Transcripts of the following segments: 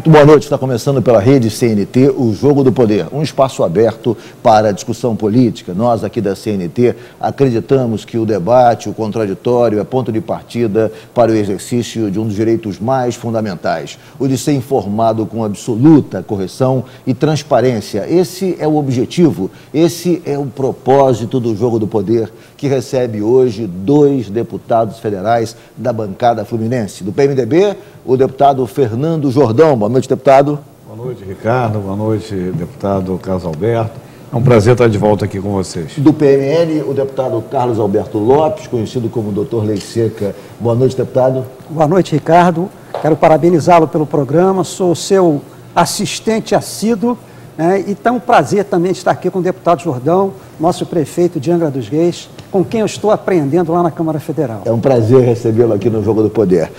Muito boa noite, está começando pela rede CNT, o Jogo do Poder, um espaço aberto para a discussão política. Nós aqui da CNT acreditamos que o debate, o contraditório é ponto de partida para o exercício de um dos direitos mais fundamentais, o de ser informado com absoluta correção e transparência. Esse é o objetivo, esse é o propósito do Jogo do Poder, que recebe hoje 2 deputados federais da bancada fluminense. Do PMDB, o deputado Fernando Jordão. Boa noite, deputado. Boa noite, Ricardo. Boa noite, deputado Carlos Alberto. É um prazer estar de volta aqui com vocês. Do PMN, o deputado Carlos Alberto Lopes, conhecido como Dr. Lei Seca. Boa noite, deputado. Boa noite, Ricardo. Quero parabenizá-lo pelo programa. Sou seu assistente assíduo, né? E é um prazer também estar aqui com o deputado Jordão, nosso prefeito de Angra dos Reis, com quem eu estou aprendendo lá na Câmara Federal. É um prazer recebê-lo aqui no Jogo do Poder.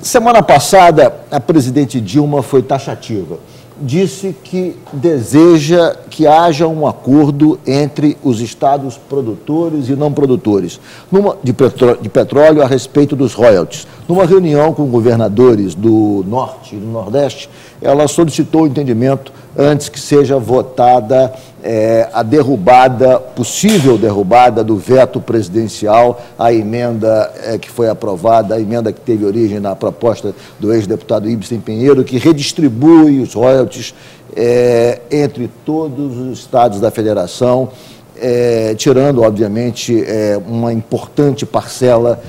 Semana passada, a presidente Dilma foi taxativa. Disse que deseja que haja um acordo entre os estados produtores e não produtores de petróleo a respeito dos royalties. Numa reunião com governadores do Norte e do Nordeste, ela solicitou o entendimento antes que seja votada a possível derrubada do veto presidencial à emenda que foi aprovada, a emenda que teve origem na proposta do ex-deputado Ibsen Pinheiro, que redistribui os royalties entre todos os estados da federação, tirando, obviamente, uma importante parcela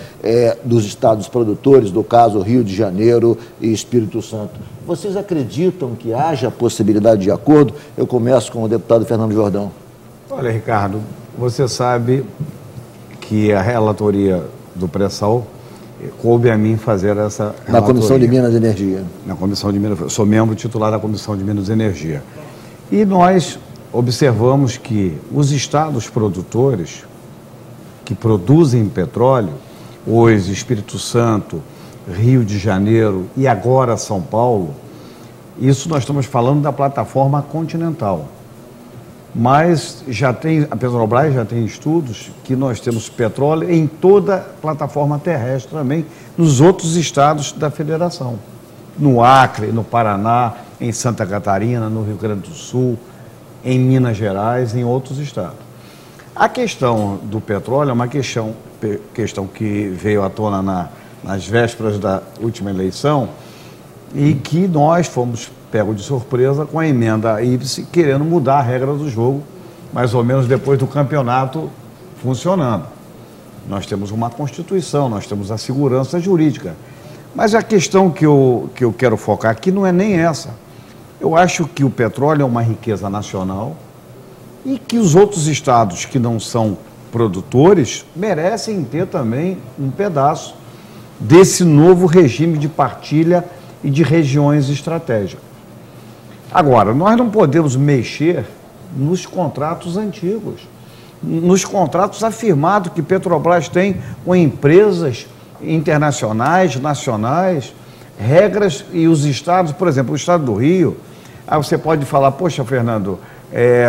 dos estados produtores, do caso Rio de Janeiro e Espírito Santo. Vocês acreditam que haja possibilidade de acordo? Eu começo com o deputado Fernando Jordão. Olha, Ricardo, você sabe que a relatoria do pré-sal coube a mim fazer essa relatoria. Na Comissão de Minas e Energia. Na Comissão de Minas, sou membro titular da Comissão de Minas e Energia. E nós observamos que os estados produtores que produzem petróleo, hoje Espírito Santo, Rio de Janeiro e agora São Paulo, isso nós estamos falando da plataforma continental. Mas a Petrobras já tem estudos que nós temos petróleo em toda a plataforma terrestre também, nos outros estados da federação. No Acre, no Paraná, em Santa Catarina, no Rio Grande do Sul, em Minas Gerais, em outros estados. A questão do petróleo é uma questão que veio à tona nas vésperas da última eleição e que nós fomos pegos de surpresa com a emenda Ibsen querendo mudar a regra do jogo, mais ou menos depois do campeonato funcionando. Nós temos uma Constituição, nós temos a segurança jurídica. Mas a questão que eu quero focar aqui não é nem essa. Eu acho que o petróleo é uma riqueza nacional e que os outros estados que não são produtores merecem ter também um pedaço desse novo regime de partilha e de regiões estratégicas. Agora, nós não podemos mexer nos contratos antigos, nos contratos afirmados que Petrobras tem com empresas internacionais, nacionais, regras e os estados, por exemplo, o estado do Rio. Aí você pode falar, poxa, Fernando,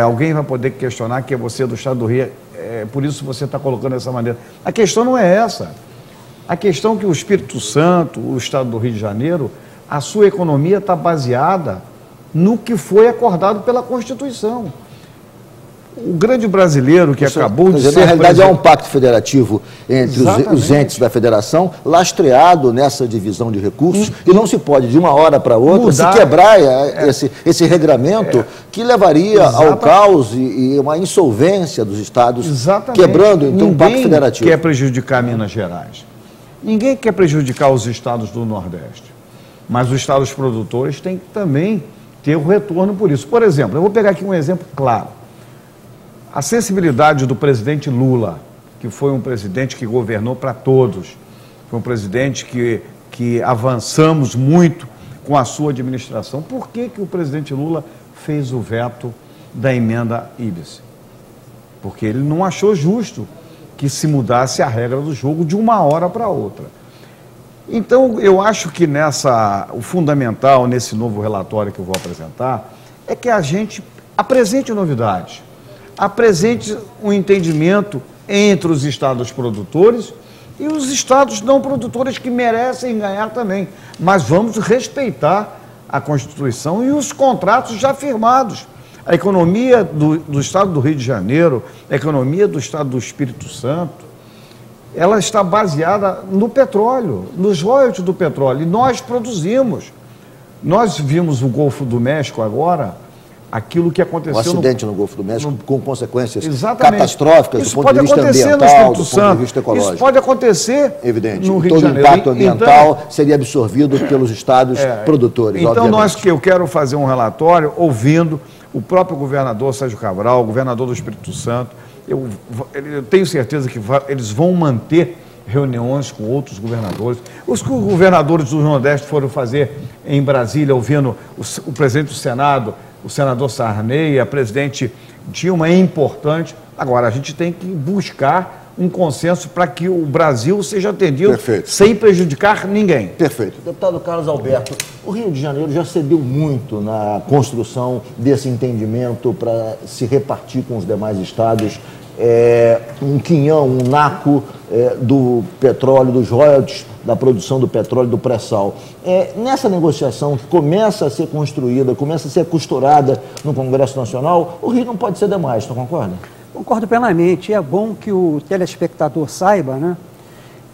alguém vai poder questionar que é você do estado do Rio, por isso você está colocando dessa maneira. A questão não é essa. A questão é que o Espírito Santo, o estado do Rio de Janeiro, a sua economia está baseada no que foi acordado pela Constituição. O grande brasileiro que acabou de ser... Na realidade, há um pacto federativo entre os entes da federação, lastreado nessa divisão de recursos, e não se pode, de uma hora para outra, se quebrar esse regramento que levaria ao caos e uma insolvência dos estados, quebrando, então, o pacto federativo. Ninguém quer prejudicar Minas Gerais. Ninguém quer prejudicar os estados do Nordeste. Mas os estados produtores têm que também ter o retorno por isso. Por exemplo, eu vou pegar aqui um exemplo claro. A sensibilidade do presidente Lula, que foi um presidente que governou para todos, foi um presidente que avançamos muito com a sua administração. Por que o presidente Lula fez o veto da emenda Ibsen? Porque ele não achou justo que se mudasse a regra do jogo de uma hora para outra. Então, eu acho que o fundamental nesse novo relatório que eu vou apresentar é que a gente apresente novidades, apresente um entendimento entre os estados produtores e os estados não produtores que merecem ganhar também. Mas vamos respeitar a Constituição e os contratos já firmados. A economia do Estado do Rio de Janeiro, a economia do Estado do Espírito Santo, ela está baseada no petróleo, nos royalties do petróleo. E nós produzimos. Nós vimos o Golfo do México agora, aquilo que aconteceu... Um acidente no Golfo do México com consequências Exatamente. catastróficas Isso do ponto de vista ambiental, do ponto de vista ecológico. Isso pode acontecer evidente. no Rio de Todo o Janeiro. impacto ambiental seria absorvido pelos estados produtores, então, obviamente. eu quero fazer um relatório ouvindo o próprio governador Sérgio Cabral, o governador do Espírito Santo. Eu tenho certeza que eles vão manter reuniões com outros governadores. Os governadores do Nordeste foram fazer em Brasília, ouvindo o presidente do Senado, o senador Sarney, a presidente Dilma, é importante. Agora, a gente tem que buscar um consenso para que o Brasil seja atendido sem prejudicar ninguém. Perfeito. Deputado Carlos Alberto, o Rio de Janeiro já cedeu muito na construção desse entendimento para se repartir com os demais estados um quinhão, um naco do petróleo, dos royalties da produção do petróleo, do pré-sal. Nessa negociação que começa a ser construída, começa a ser costurada no Congresso Nacional, o Rio não pode ceder mais, não concorda? Concordo plenamente. É bom que o telespectador saiba, né,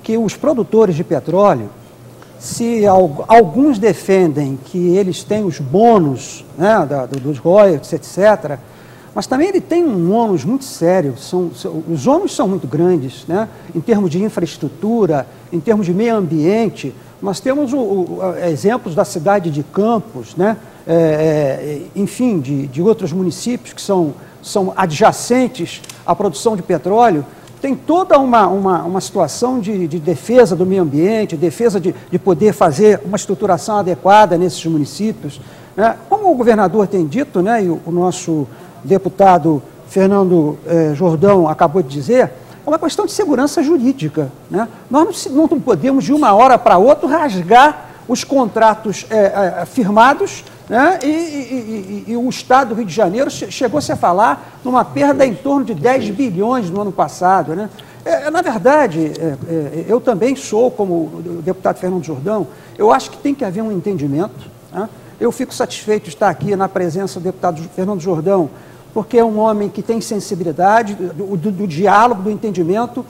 que os produtores de petróleo, se alguns defendem que eles têm os bônus, né, dos royalties, etc., mas também ele tem um ônus muito sério. Os ônus são muito grandes, né, em termos de infraestrutura, em termos de meio ambiente. Nós temos exemplos da cidade de Campos, né, enfim, de outros municípios que são adjacentes à produção de petróleo. Tem toda uma situação de defesa do meio ambiente, defesa de poder fazer uma estruturação adequada nesses municípios, né? Como o governador tem dito, né, e o nosso deputado Fernando Jordão acabou de dizer, é uma questão de segurança jurídica, né? Nós não podemos, de uma hora para outra, rasgar os contratos firmados, né? E o Estado do Rio de Janeiro chegou-se a falar numa perda em torno de 10 bilhões no ano passado, né? Na verdade, eu também sou, como o deputado Fernando Jordão, eu acho que tem que haver um entendimento, né? Eu fico satisfeito de estar aqui na presença do deputado Fernando Jordão, porque é um homem que tem sensibilidade, do diálogo, do entendimento.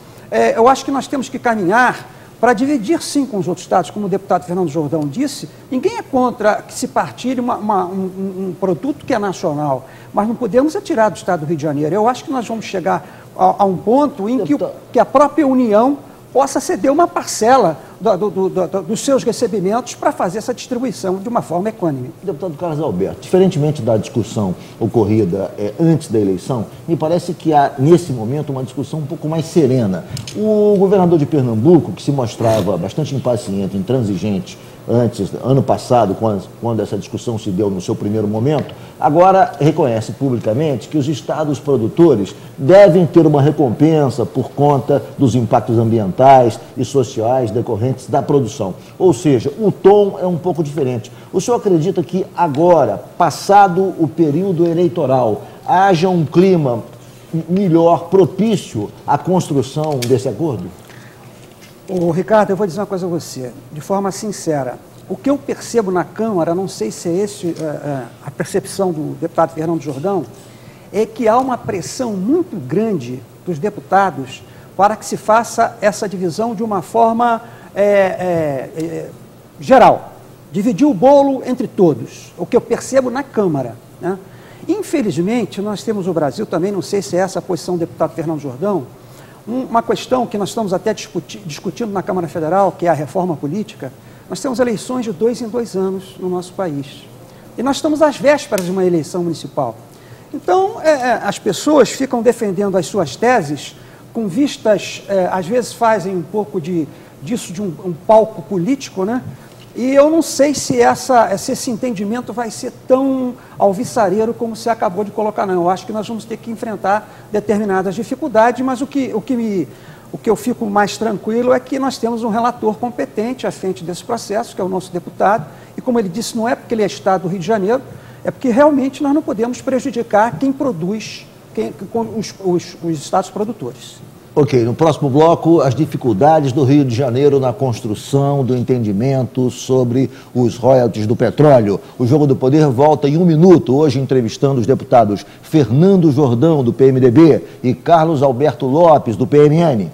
Eu acho que nós temos que caminhar para dividir, sim, com os outros estados, como o deputado Fernando Jordão disse. Ninguém é contra que se partilhe um produto que é nacional, mas não podemos tirar do estado do Rio de Janeiro. Eu acho que nós vamos chegar a um ponto em que a própria União possa ceder uma parcela dos seus recebimentos para fazer essa distribuição de uma forma equânime. Deputado Carlos Alberto, diferentemente da discussão ocorrida antes da eleição, me parece que há, nesse momento, uma discussão um pouco mais serena. O governador de Pernambuco, que se mostrava bastante impaciente, intransigente, ano passado, quando essa discussão se deu no seu primeiro momento, agora reconhece publicamente que os estados produtores devem ter uma recompensa por conta dos impactos ambientais e sociais decorrentes da produção. Ou seja, o tom é um pouco diferente. O senhor acredita que agora, passado o período eleitoral, haja um clima melhor, propício à construção desse acordo? Ricardo, eu vou dizer uma coisa a você, de forma sincera. O que eu percebo na Câmara, não sei se é a percepção do deputado Fernando Jordão, é que há uma pressão muito grande dos deputados para que se faça essa divisão de uma forma geral. Dividir o bolo entre todos, o que eu percebo na Câmara, né? Infelizmente, nós temos no Brasil também, não sei se é essa a posição do deputado Fernando Jordão, uma questão que nós estamos até discutindo na Câmara Federal, que é a reforma política. Nós temos eleições de 2 em 2 anos no nosso país. E nós estamos às vésperas de uma eleição municipal. Então, as pessoas ficam defendendo as suas teses com vistas, às vezes fazem um pouco disso de um palco político, né? E eu não sei se esse entendimento vai ser tão alvissareiro como você acabou de colocar, não. Eu acho que nós vamos ter que enfrentar determinadas dificuldades, mas o que eu fico mais tranquilo é que nós temos um relator competente à frente desse processo, que é o nosso deputado, e como ele disse, não é porque ele é Estado do Rio de Janeiro, é porque realmente nós não podemos prejudicar quem produz, os estados produtores. Ok, no próximo bloco, as dificuldades do Rio de Janeiro na construção do entendimento sobre os royalties do petróleo. O Jogo do Poder volta em 1 minuto, hoje entrevistando os deputados Fernando Jordão, do PMDB, e Carlos Alberto Lopes, do PMN.